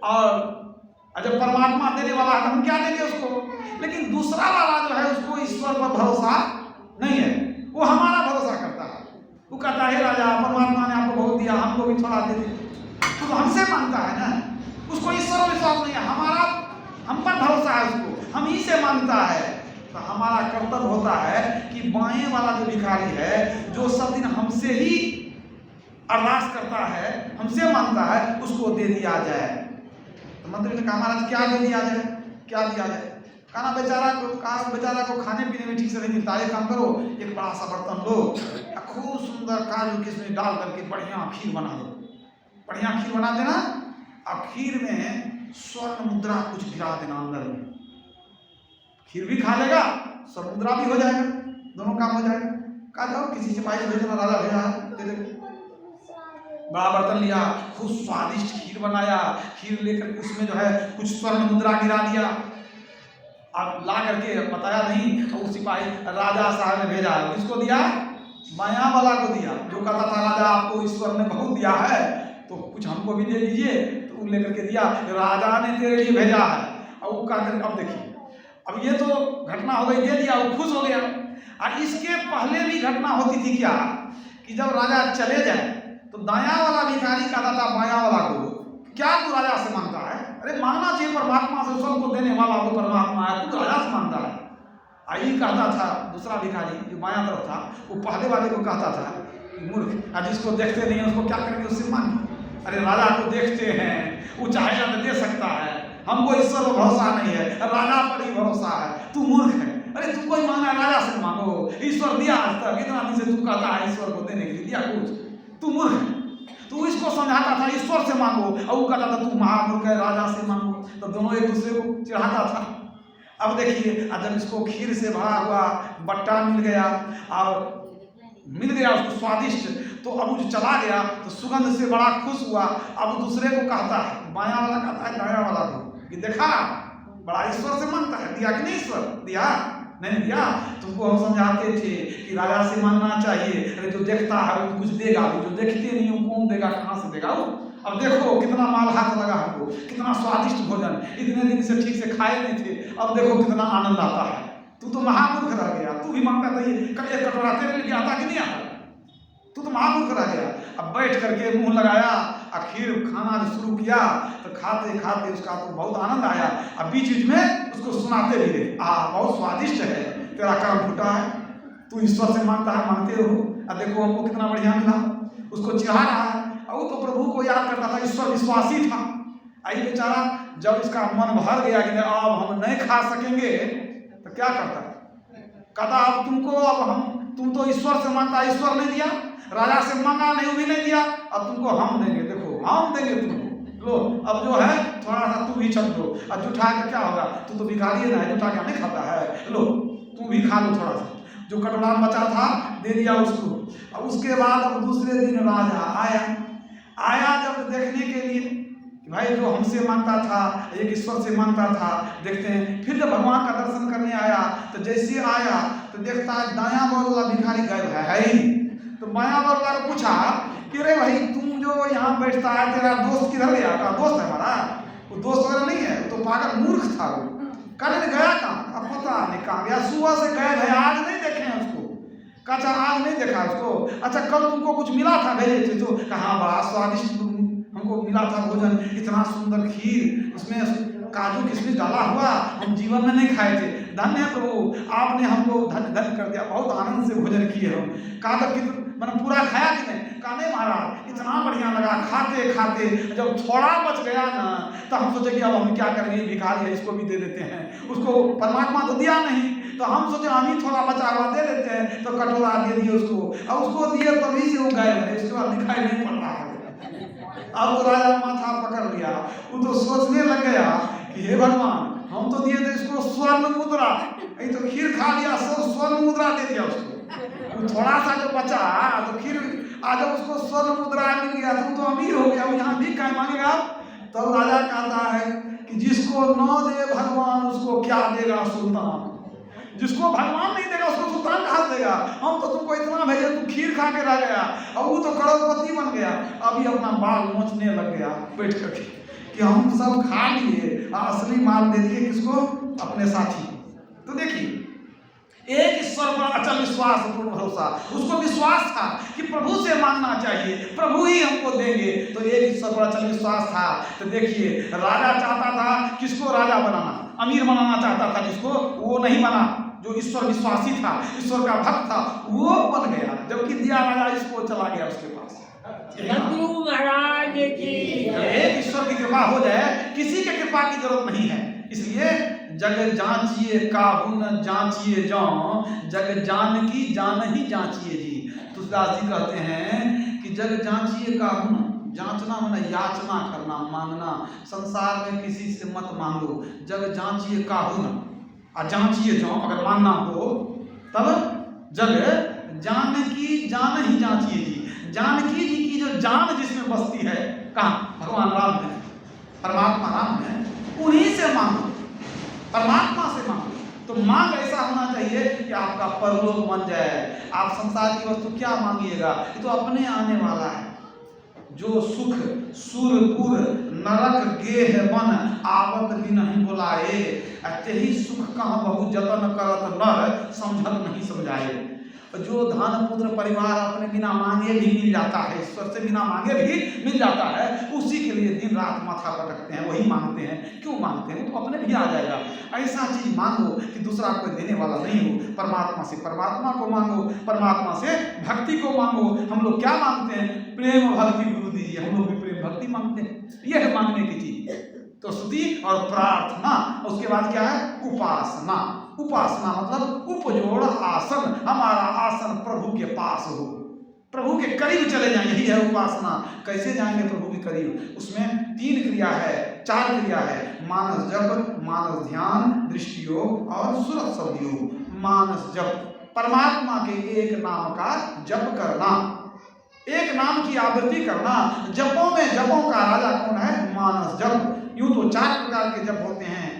और जब परमात्मा देने वाला है तो हम क्या देंगे उसको? लेकिन दूसरा वाला जो है उसको ईश्वर पर भरोसा नहीं है, वो हमारा भरोसा करता है। वो कहता है, राजा, परमात्मा ने आपको बहुत दिया, हमको भी थोड़ा दे दे। तो हमसे मांगता है ना, उसको ईश्वर विश्वास नहीं है, हमारा हम पर भरोसा है, उसको हम ही से मांगता है। तो हमारा कर्तव्य होता है कि बाएं वाला जो भिखारी है, जो सब दिन हमसे ही अरदास करता है, हमसे मांगता है, उसको दे दिया जाए। तो मंत्री ने कहा, महाराज क्या दे दिया जाए, क्या दिया जाए? कहा बेचारा को खाने पीने में ठीक से नहीं मिलता, एक काम करो, एक बड़ा सा बर्तन लो, खूब सुंदर काजू किशमिश डाल करके बढ़िया खीर बना दो। बढ़िया खीर बना देना, अब खीर में स्वर्ण मुद्रा कुछ गिरा देना अंदर में, खीर भी खा लेगा, स्वर्ण मुद्रा भी हो जाएगा, दोनों काम हो जाएगा। कहा जाओ किसी सिपाही भेजना, राजा भेजा दे दे। बड़ा बर्तन लिया, खूब स्वादिष्ट खीर बनाया, खीर लेकर उसमें जो है कुछ स्वर्ण मुद्रा गिरा दिया। अब ला करके बताया नहीं, तो उस सिपाही राजा साहब ने भेजा, किसको दिया? बायां वाला को दिया, जो कहता था राजा आपको ईश्वर ने बहुत दिया है तो कुछ हमको भी दे दीजिए। तो वो लेकर के दिया, राजा ने तेरे लिए भेजा है। और वो कहकर, अब देखिए, अब ये तो घटना हो गई, दे दिया, वो खुश हो गया। और इसके पहले भी घटना होती थी क्या, कि जब राजा चले जाए तो दायां वाला भिखारी कहता था बायां वाला को, क्या तू राजा से मांगता है? अरे मांगना चाहिए परमात्मा से, सबको देने वाला वो परमात्मा है, तू राजा से मांगता है। आई कहता था दूसरा भिखारी जो बायां तरफ था, वो पहले वाले को कहता था कि मूर्ख, आज जिसको देखते नहीं है उसको क्या करेंगे, उससे मांगे। अरे राजा को देखते हैं, वो चाहेगा तो दे सकता है, हमको ईश्वर पर भरोसा नहीं है, राजा पर ही भरोसा है, तू मूर्ख है। अरे तू कोई मांगा, राजा से मांगो, ईश्वर दिया आज तक, इतना दिन से तू कहता है ईश्वर को देने के लिए, दिया कुछ? तू मूर्ख है। तू इसको समझाता था ईश्वर से मांगो, और वो कहता था तू महामूर्ख है, राजा से मांगो। तो दोनों एक दूसरे को चिढ़ाता था। अब देखिए, जब इसको खीर से भरा हुआ बट्टा मिल गया और मिल गया उसको स्वादिष्ट, तो अब वो चला गया तो सुगंध से बड़ा खुश हुआ। अब दूसरे को कहता है, बायां वाला कहता है दायां वाला को, कि देखा बड़ा ईश्वर से मांगता है, दिया कि नहीं ईश्वर? दिया नहीं दिया? तुमको हम समझाते थे कि राजा से मांगना चाहिए। अरे जो देखता है वो कुछ देगा, जो देखते नहीं वो कौन देगा, कहाँ से देगा वो? अब देखो कितना माल हाथ लगा हमको, कितना स्वादिष्ट भोजन, इतने दिन से ठीक से खाए नहीं थे, अब देखो कितना आनंद आता है। तू तो महामूर्ख रह गया, तू भी मांगता था ये एक कटोरा तेरे लिए आता कि नहीं आता? तू तो महामूर्ख रह गया। अब बैठ करके मुंह लगाया, आखिर खाना जो शुरू किया तो खाते खाते उसका तो बहुत आनंद आया। अब बीच बीच में उसको सुनाते भी रहे, बहुत स्वादिष्ट है, तेरा कर्म फूटा है, तू ईश्वर से मांगता है, मांगते रहो, अब देखो हमको कितना बढ़िया मिला। उसको चिढ़ा रहा है, और वो तो प्रभु को याद करता था, ईश्वर विश्वासी था। आई बेचारा जब इसका मन भर गया कि अब हम नहीं खा सकेंगे तो क्या करता, कहता अब तुम तो ईश्वर से मांगता, ईश्वर नहीं दिया, राजा से मांगा नहीं, वो भी नहीं दिया, अब तुमको हम देंगे, देखो हम देंगे तुमको, लो अब जो है थोड़ा सा तू भी छक लो, अब जुठा के क्या होगा, तू तो भिखारी है ना, जुठा के नहीं खाता है, लो तू भी खा लो थोड़ा सा। जो कटोरा में बचा था दे दिया उसको। अब उसके बाद अब दूसरे दिन राजा आया जब देखने के लिए कि भाई जो हमसे मांगता था, एक ईश्वर से मांगता था, देखते हैं। फिर जब भगवान का दर्शन करने आया तो जैसे आया तो देखता है दायां बगल वाला भिखारी गायब है ही नहीं। तो बायां बगल वाला को पूछा कि अरे भाई तुम जो यहाँ बैठता है, तेरा दोस्त किधर गया? कहा दोस्त है हमारा, वो दोस्त वगैरह नहीं है, तो पागल मूर्ख था वो। कहने गया कहाँ? अब पता नहीं कहाँ गया, सुबह से गए भाई, आज नहीं देखे हैं उसको। कहा आज नहीं देखा उसको, अच्छा कल तुमको कुछ मिला था भेजे थे? तो कहाँ बड़ा स्वादिष्ट हमको मिला था भोजन, इतना सुंदर खीर, उसमें काजू किशमिश डाला हुआ, हम जीवन में नहीं खाए थे, धन्य है प्रभु आपने हमको धन्य धन्य कर दिया, बहुत आनंद से भोजन किए हम। कहा था कि मैंने पूरा खाया कि नहीं? कहा नहीं महाराज इतना बढ़िया लगा, खाते खाते जब थोड़ा बच गया ना तो हम सोचे कि अब हम क्या करेंगे, भिखारी है इसको भी दे देते हैं, उसको परमात्मा तो दिया नहीं, तो हम सोचे हम ही थोड़ा बचा हुआ दे देते हैं, तो कटोरा दे दिए उसको, अब उसको दिए तभी से वो गायब है, उसके बाद दिखाई नहीं पड़ रहा है। अब तो राजा माथा पकड़ लिया, वो तो सोचने लग गया कि हे भगवान हम तो दिए थे इसको स्वर्ण मुद्रा, ये तो खीर खा लिया, सब स्वर्ण मुद्रा दे दिया उसको, थोड़ा सा जो बचा तो खीर आज उसको स्वर्ण मुद्रा मिल गया, तुम तो अमीर हो गया, वो यहाँ भी क्या मांगेगा? तब तो राजा कहता है कि जिसको न दे भगवान उसको क्या देगा सुल्तान, जिसको भगवान नहीं देगा उसको सुल्तान कहाँ देगा? हम तो तुमको इतना भेजे, तू खीर खा के रह गया, अब वो तो करोड़पति बन गया, अभी अपना बाल नोचने लग गया बैठ करके कि हम सब खा लिए, असली माल दे दिए किसको? अपने साथी। तो देखिए एक ईश्वर पर अचल विश्वास, पूर्ण भरोसा, उसको विश्वास था कि प्रभु से मांगना चाहिए, प्रभु ही हमको देंगे, तो एक ईश्वर पर अचल विश्वास था। तो देखिए राजा चाहता था किसको राजा बनाना, अमीर बनाना चाहता था जिसको, वो नहीं बना, जो ईश्वर विश्वासी था, ईश्वर का भक्त था, वो बन गया, जबकि दिया राजा इसको चला गया उसके पास। महाराज की एक ईश्वर की कृपा हो जाए, किसी के कृपा की जरूरत नहीं है। इसलिए जग जांचिए काहू न जांचिए जाऊं, जग जान की जान ही जांचिए जी। तुलसीदास जी कहते हैं कि जग जांचिए काहू न, जांचना माने याचना करना, मांगना, संसार में किसी से मत मांगो, जग जांचिए काहू न, और जांचिए जाऊं अगर मांगना हो तब जग जान की जान ही जांचिए जी। जानकी जी की जो जान जिसमें बसती है, कहाँ? भगवान राम है, परमात्मा राम है, उन्हीं से मांगो, परमात्मा से मांगो। तो मांग ऐसा होना चाहिए कि आपका परलोक बन जाए। आप संसार की वस्तु क्या मांगिएगा, ये तो अपने आने वाला है। जो सुख सुरपुर नरक गेह बन आवत भी नहीं बुलाए, तेही सुख कहाँ बहु जतन करत नर समझत नहीं समझाए। जो धन पुत्र परिवार अपने बिना मांगे भी मिल जाता है, ईश्वर से बिना मांगे भी मिल जाता है, उसी के लिए दिन रात माथा पटकते हैं, वही मांगते हैं। क्यों मांगते हैं? तो अपने भी आ जाएगा। ऐसा चीज मांगो कि दूसरा कोई देने वाला नहीं हो। परमात्मा से परमात्मा को मांगो, परमात्मा से भक्ति को मांगो। हम लोग क्या मांगते हैं? प्रेम भक्ति गुरु दीजिए, हम लोग भी प्रेम भक्ति मांगते हैं। यह है मांगने की चीज। तो स्तुति और प्रार्थना, उसके बाद क्या है? उपासना। उपासना मतलब उपजोड़ आसन, हमारा आसन प्रभु के पास हो, प्रभु के करीब चले जाएं, यही है उपासना। कैसे जाएंगे प्रभु के करीब? उसमें 3 क्रिया है, 4 क्रिया है, मानस जप, मानस ध्यान, दृष्टि योग और सुरत संयोग। मानस जप, परमात्मा के एक नाम का जप करना, एक नाम की आवृत्ति करना। जपों में जपों का राजा कौन है? मानस जप। यूं तो 4 प्रकार के जप होते हैं,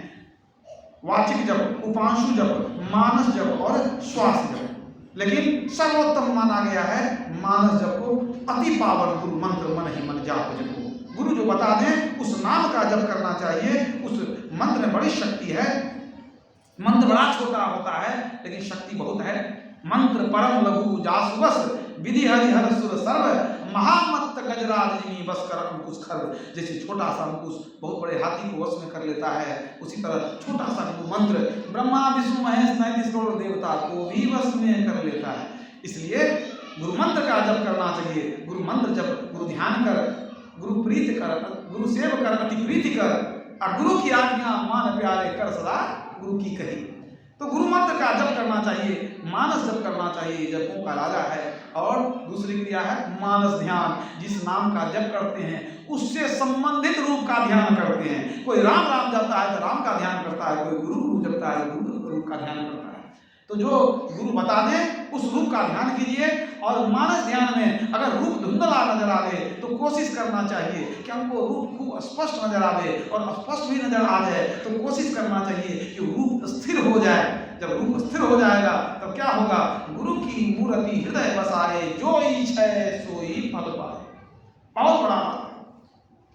वाचिक जप, उपांशु जप, मानस जप और श्वास जप। लेकिन सर्वोत्तम माना गया है मानस जप को। अति पावन गुरु मंत्र मन ही मन जाप जपो। गुरु जो बता दें उस नाम का जप करना चाहिए। उस मंत्र में बड़ी शक्ति है। मंत्र बड़ा छोटा होता है लेकिन शक्ति बहुत है। मंत्र परम लघु जासु बस, विधि हरिहर सुर सर्व, महामत्त गजराज जिनी बस कर अंकुश खर्व। जैसे छोटा सा अंकुश बहुत बड़े हाथी को वश में कर लेता है, उसी तरह छोटा सा मंत्र ब्रह्मा विष्णु महेश 39 करोड़ देवता को भी वश में कर लेता है। इसलिए गुरु मंत्र का जप करना चाहिए। गुरु मंत्र जप, गुरु ध्यान कर, गुरु प्रीति कर, गुरु सेव कर, अति प्रीति कर, और गुरु की आज्ञा मान प्यारे कर सदा गुरु की कही। तो गुरु मंत्र का जप करना चाहिए, मानस जप करना चाहिए, जपों का राजा है। और दूसरी क्रिया है मानस ध्यान। जिस नाम का जप करते हैं उससे संबंधित रूप का ध्यान करते हैं। कोई राम राम जपता है तो राम का ध्यान करता है, कोई गुरु जपता है गुरु रूप का ध्यान करता है। तो जो गुरु बता दें उस रूप का ध्यान कीजिए। और मानस ध्यान में अगर रूप धुंधला नजर आवे तो कोशिश करना चाहिए कि हमको रूप खूब स्पष्ट नजर आवे, और स्पष्ट भी नजर आ जाए तो कोशिश करना चाहिए कि रूप स्थिर हो जाए। जब रूप स्थिर हो जाएगा तब क्या होगा, गुरु की मूर्ति हृदय बसाए, जो इच्छा सोई फल पाए। बहुत बड़ा बात है।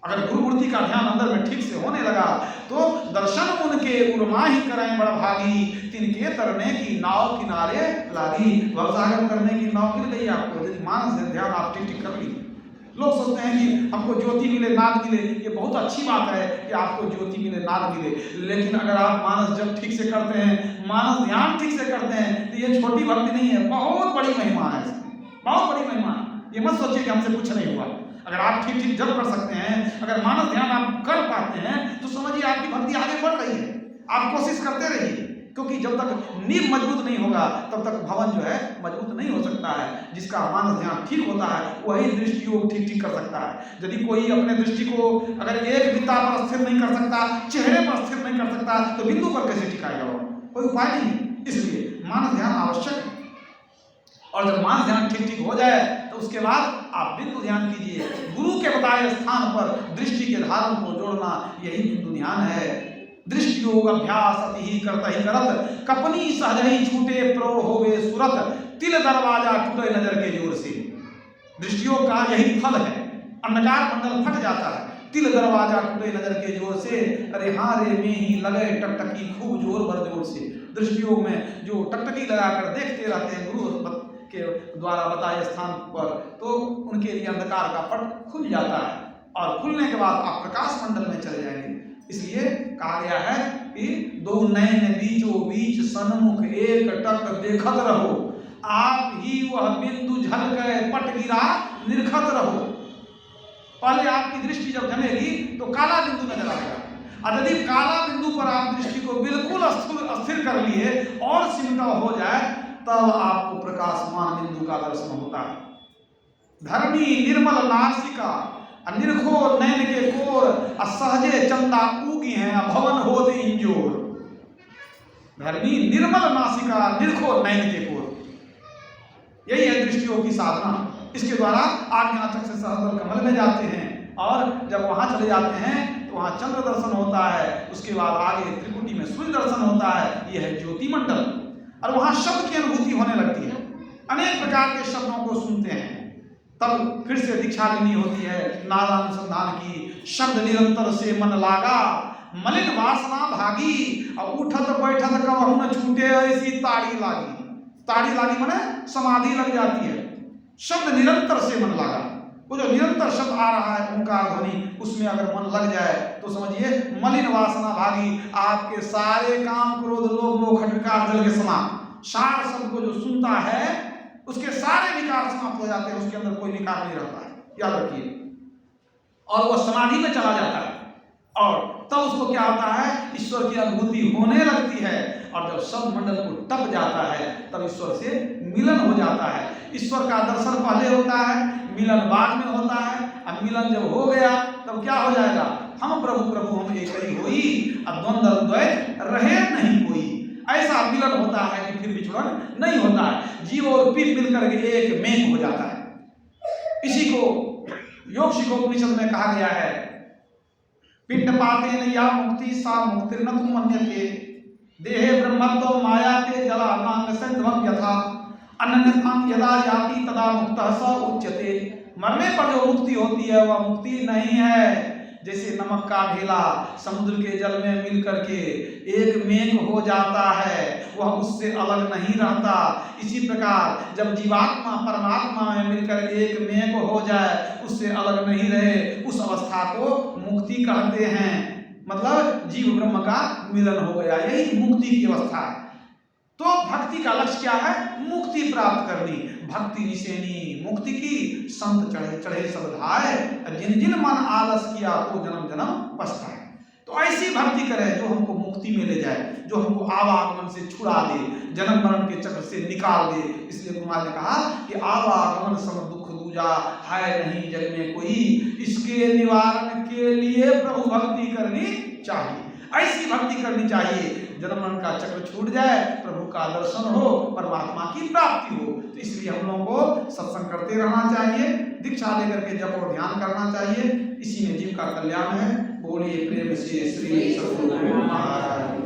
अगर गुरु मूर्ति का ध्यान अंदर में ठीक से होने लगा तो दर्शन उनके उर्मा ही करें बड़ भागी, तिनके तरने की नाव किनारे लागी। भवसागर करने की नाव गिर गई आपको, यदि मानस से ध्यान आप ठीक कर ली। लोग सोचते हैं कि हमको ज्योति मिले नाद मिले, ये बहुत अच्छी बात है कि आपको ज्योति मिले नाद मिले, लेकिन अगर आप मानस जब ठीक से करते हैं, मानस ध्यान ठीक से करते हैं तो ये छोटी भक्ति नहीं है, बहुत बड़ी महिमा है इसमें, बहुत बड़ी महिमा है। ये मत सोचिए कि हमसे कुछ नहीं हुआ। अगर आप ठीक ठीक जप कर सकते हैं, अगर मानस ध्यान आप कर पाते हैं तो समझिए आपकी भक्ति आगे बढ़ रही है। आप कोशिश करते रहिए, क्योंकि जब तक नींव मजबूत नहीं होगा तब तक भवन जो है मजबूत नहीं हो सकता है। जिसका मानस ध्यान ठीक होता है वही दृष्टि योग ठीक ठीक कर सकता है। यदि कोई अपने दृष्टि को अगर एक बिंदु पर स्थिर नहीं कर सकता, चेहरे पर स्थिर नहीं कर सकता, तो बिंदु पर कैसे टिकाएगा वो? कोई उपाय नहीं। इसलिए मानस ध्यान आवश्यक है। और जब मानस ध्यान ठीक ठीक हो जाए तो उसके बाद आप बिंदु ध्यान कीजिए। गुरु के बताए स्थान पर दृष्टि के धारण को जोड़ना, यही बिंदु ध्यान है। दृष्टि योग अभ्यास अति ही करत, कपनी सहज ही छूटे प्रो होवे सुरत, तिल दरवाजा टूटे नजर के जोर से। दृष्टियोग का यही फल है। अंधकार मंडल फट जाता है, तिल दरवाजा टूटे नजर के जोर से, अरे हारे में ही लगे टकटकी खूब जोर भर जोर से। दृष्टियोग में जो टकटकी लगाकर देखते रहते हैं गुरु के द्वारा बताए स्थान पर, तो उनके लिए अंधकार का पट खुल जाता है, और खुलने के बाद आप प्रकाश मंडल में चले जाएंगे। इसलिए कहा गया है कि दो नयन बीचों बीच सन्मुख एक टक देखत रहो, आप ही वह बिंदु झलके पट गिरा निरखत रहो। पहले आपकी दृष्टि जब जमेगी तो काला बिंदु नजर आएगा, और यदि काला बिंदु पर आप दृष्टि को बिल्कुल स्थिर कर लिए और सिमटा हो जाए तब आपको प्रकाशमान बिंदु का दर्शन होता है। धरणी निर्मल नासिका निरखो नैन के कोर, असहजे चंदा उगी हैं भवन होते इंजोर। धरणी निर्मल नासिका निरखो नैन के कोर, यही है दृष्टियों की साधना। इसके द्वारा आज्ञाचक से सहस्त्र कमल में जाते हैं, और जब वहां चले जाते हैं तो वहां चंद्र दर्शन होता है। उसके बाद आगे त्रिकुटी में सूर्य दर्शन होता है, यह है ज्योति मंडल। और वहां शब्द की अनुभूति होने लगती है, अनेक प्रकार के शब्दों को सुनते हैं। तब फिर से दीक्षा लेनी होती है नादानुसंधान की। शब्द निरंतर से मन लागा, मलिन वासना भागी, और उठत बैठत कबहु न छूटे ऐसी ताड़ी लागी। ताड़ी लागी माने समाधि लग जाती है। शब्द निरंतर से मन लागा, वो जो निरंतर शब्द आ रहा है ओंकार ध्वनि, उसमें अगर मन लग जाए तो समझिए मलिन वासना भागी। आपके सारे काम क्रोध लोभ मोह खट विकार जल के समान। सार शब्द को जो सुनता है उसके सारे विकार समाप्त हो जाते हैं, उसके अंदर कोई विकार नहीं रहता है, याद रखिए। और वह समाधि में चला जाता है, और तब उसको क्या होता है, ईश्वर की अनुभूति होने लगती है। और जब शब्द मंडल को टप जाता है तब ईश्वर से मिलन हो जाता है। ईश्वर का दर्शन पहले होता है, मिलन बाद में होता है। अब मिलन जब हो गया तब क्या हो जाएगा, हम प्रभु प्रभु हम एक ही होई, अब द्वंद्व द्वैत रहे नहीं कोई। ऐसा मिलन होता है कि फिर विचलन नहीं होता है, जीव और पिंड मिलकर के एक मेघ हो जाता है। इसी को योग शिखोपनिषद में कहा गया है, पिंड पाते न या मुक्ति सा मुक्ति न तुम मन्यते, देहे ब्रह्मत्व मायाते जला नांग संध्वम यथा, अन्यथां यदा याति तदा मुक्तः स उच्यते, मरने पर जो मुक्ति होती है वह मुक्ति नहीं है। जैसे नमक का ढेला समुद्र के जल में मिल करके एक मेघ हो जाता है, वह उससे अलग नहीं रहता। इसी प्रकार जब जीवात्मा परमात्मा में मिलकर एक मेघ हो जाए, उससे अलग नहीं रहे, उस अवस्था को मुक्ति कहते हैं। मतलब जीव ब्रह्म का मिलन हो गया, यही मुक्ति की अवस्था है। तो भक्ति का लक्ष्य क्या है? मुक्ति प्राप्त करनी। भक्ति निसेनी मुक्ति की, संत चढ़े चढ़े सब धाय, जिन जिन मन आलस किया तो जन्म जन्म पछताए। तो ऐसी भक्ति करें जो हमको मुक्ति में ले जाए, जो हमको आवागमन से छुड़ा दे, जन्म मरण के चक्र से निकाल दे। इसलिए कुमार ने कहा कि आवागमन सम दुख दूजा, है नहीं जग में कोई, इसके निवारण के लिए प्रभु भक्ति करनी चाहिए। ऐसी भक्ति करनी चाहिए जन्म मरण का चक्र छूट जाए, प्रभु का दर्शन हो, परमात्मा की प्राप्ति हो। तो इसलिए हम लोगों को सत्संग करते रहना चाहिए, दीक्षा लेकर के जप और ध्यान करना चाहिए। इसी में जीव का कल्याण है। बोलिए प्रेम से श्री सद्गुरु महाराज।